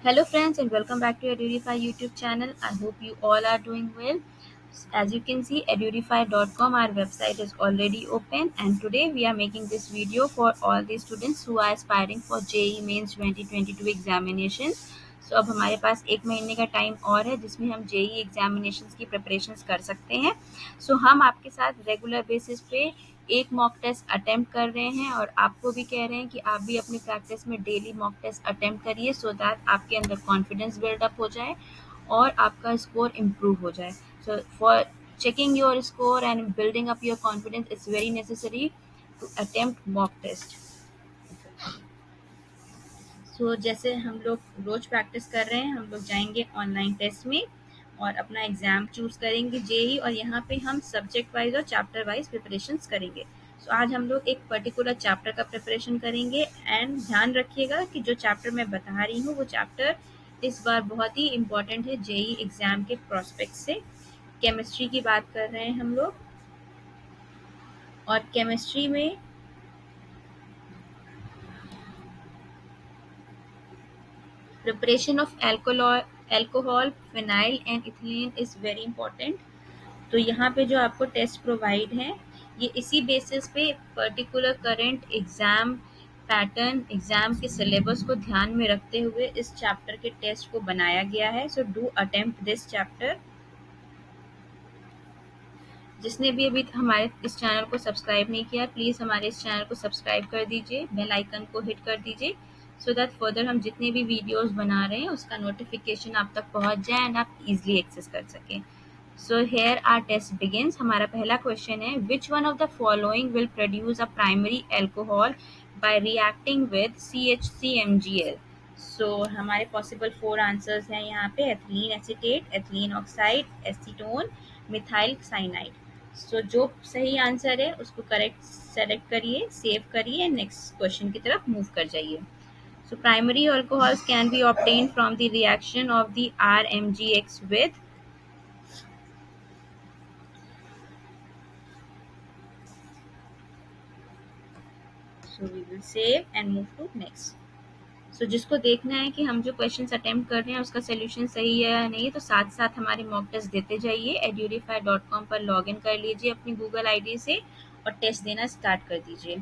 Hello friends and welcome back to Edurify YouTube channel. I hope you all are doing well. As you can see, edurify.com, our website is already open, and today we are making this video for all the students who are aspiring for JEE Mains 2022 examinations. So अब हमारे पास एक महीने का time और है जिसमें हम JEE examinations की प्रिपरेशंस कर सकते हैं. सो हम आपके साथ रेगुलर बेसिस पे एक मॉक टेस्ट अटेम्प्ट कर रहे हैं और आपको भी कह रहे हैं कि आप भी अपनी प्रैक्टिस में डेली मॉक टेस्ट अटेम्प्ट करिए सो दैट आपके अंदर कॉन्फिडेंस बिल्डअप हो जाए और आपका स्कोर इम्प्रूव हो जाए. So for checking your score and building up your confidence, it's very necessary to attempt mock test. सो जैसे हम लोग रोज प्रैक्टिस कर रहे हैं, हम लोग जाएंगे ऑनलाइन टेस्ट में और अपना एग्जाम चूज करेंगे जेई, और यहाँ पे हम सब्जेक्ट वाइज और चैप्टर वाइज प्रिपरेशन करेंगे. सो आज हम लोग एक पर्टिकुलर चैप्टर का प्रिपरेशन करेंगे एंड ध्यान रखिएगा कि जो चैप्टर मैं बता रही हूँ वो चैप्टर इस बार बहुत ही इम्पोर्टेंट है जेई एग्जाम के प्रोस्पेक्ट से. केमिस्ट्री की बात कर रहे हैं हम लोग, और केमिस्ट्री में preparation of alcohol, phenyl and ethylene is very important. तो यहाँ पे जो आपको टेस्ट प्रोवाइड है ये इसी बेसिस पे particular current exam pattern, exam के सिलेबस को ध्यान में रखते हुए इस चैप्टर के टेस्ट को बनाया गया है. So do attempt this chapter. जिसने भी अभी हमारे इस चैनल को सब्सक्राइब नहीं किया, प्लीज़ हमारे इस चैनल को सब्सक्राइब कर दीजिए, बेल आइकन को हिट कर दीजिए सो दैट फर्दर हम जितने भी वीडियोस बना रहे हैं उसका नोटिफिकेशन आप तक पहुंच जाए एंड आप इजीली एक्सेस कर सकें. So here are test begins. हमारा पहला क्वेश्चन है, which one of the following will produce a primary alcohol by reacting with CH3MgL. So हमारे पॉसिबल 4 आंसर्स हैं यहाँ पे: ethylene acetate, ethylene oxide, acetone, methyl cyanide. So जो सही answer है उसको करेक्ट सेलेक्ट करिए, सेव करिए, नेक्स्ट क्वेश्चन की तरफ मूव कर जाइए. So primary alcohols can be obtain from the reaction of the RMgX with. So we will save and move to next. So जिसको देखना है कि हम जो क्वेश्चंस अटेम्प्ट कर रहे हैं उसका सोल्यूशन सही है या नहीं, तो साथ साथ हमारे मॉक टेस्ट देते जाइए. edurify.com पर लॉगिन कर लीजिए अपनी गूगल आईडी से और टेस्ट देना स्टार्ट कर दीजिए.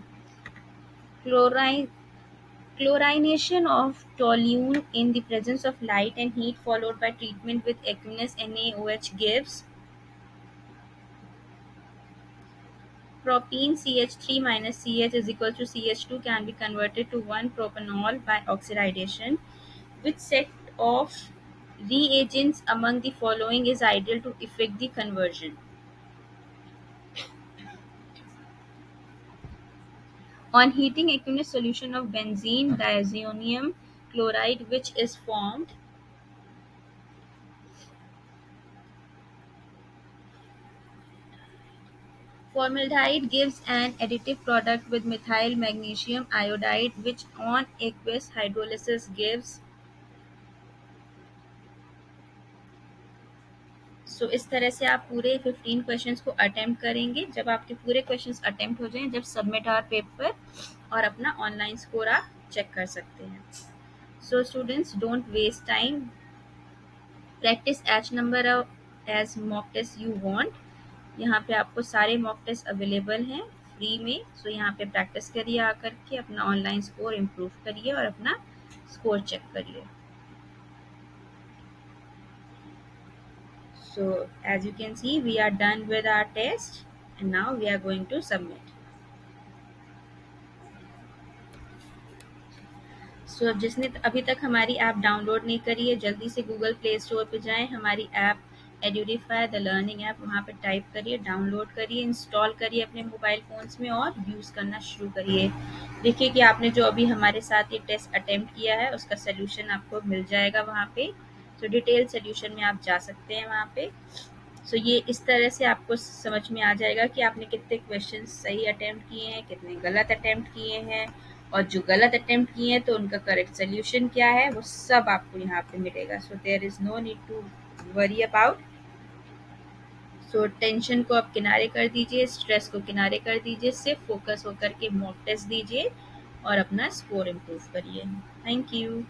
Chlorination of toluene in the presence of light and heat followed by treatment with aqueous NaOH gives propene CH3 minus CH is equal to CH2 can be converted to 1-propanol by oxidation. Which set of reagents among the following is ideal to effect the conversion? On heating aqueous solution of benzene diazonium chloride, which is formed. Formaldehyde gives an additive product with methyl magnesium iodide, which on aqueous hydrolysis gives. सो इस तरह से आप पूरे 15 questions को attempt करेंगे. जब आपके पूरे क्वेश्चंस अटेम्प्ट हो जाएं, जब सबमिट आवर पेपर और अपना ऑनलाइन स्कोर आप चेक कर सकते हैं. So students, don't waste time, practice as mock test you want. यहाँ पे आपको सारे मॉक टेस्ट अवेलेबल हैं फ्री में. सो यहाँ पे प्रैक्टिस करिए, आकर के अपना ऑनलाइन स्कोर इम्प्रूव करिए और अपना स्कोर चेक करिए. So as you can see, we are done with our test and now we are going to submit. So जिसने अभी तक हमारी ऐप डाउनलोड नहीं करी है, जल्दी से गूगल प्ले स्टोर पे जाएं, हमारी ऐप एड्यूरीफाई द लर्निंग ऐप वहाँ पे टाइप करिए, डाउनलोड करिए, इंस्टॉल करिए अपने मोबाइल फ़ोन्स में और यूज़ करना शुरू करिए. देखिए कि आपने जो अभी हमारे साथ ये टेस्ट अटेम्प्ट किया है उसका सोल्यूशन आपको मिल जाएगा वहाँ पे. तो डिटेल सोल्यूशन में आप जा सकते हैं वहाँ पे. सो ये इस तरह से आपको समझ में आ जाएगा कि आपने कितने क्वेश्चन सही अटेम्प्ट किए हैं, कितने गलत अटेम्प्ट किए हैं, और जो गलत अटेम्प्ट किए हैं तो उनका करेक्ट सोल्यूशन क्या है, वो सब आपको यहाँ पे मिलेगा. So there is no need to worry about. So tension को आप किनारे कर दीजिए, स्ट्रेस को किनारे कर दीजिए, सिर्फ फोकस होकर के मॉक टेस्ट दीजिए और अपना स्कोर इम्प्रूव करिए. Thank you.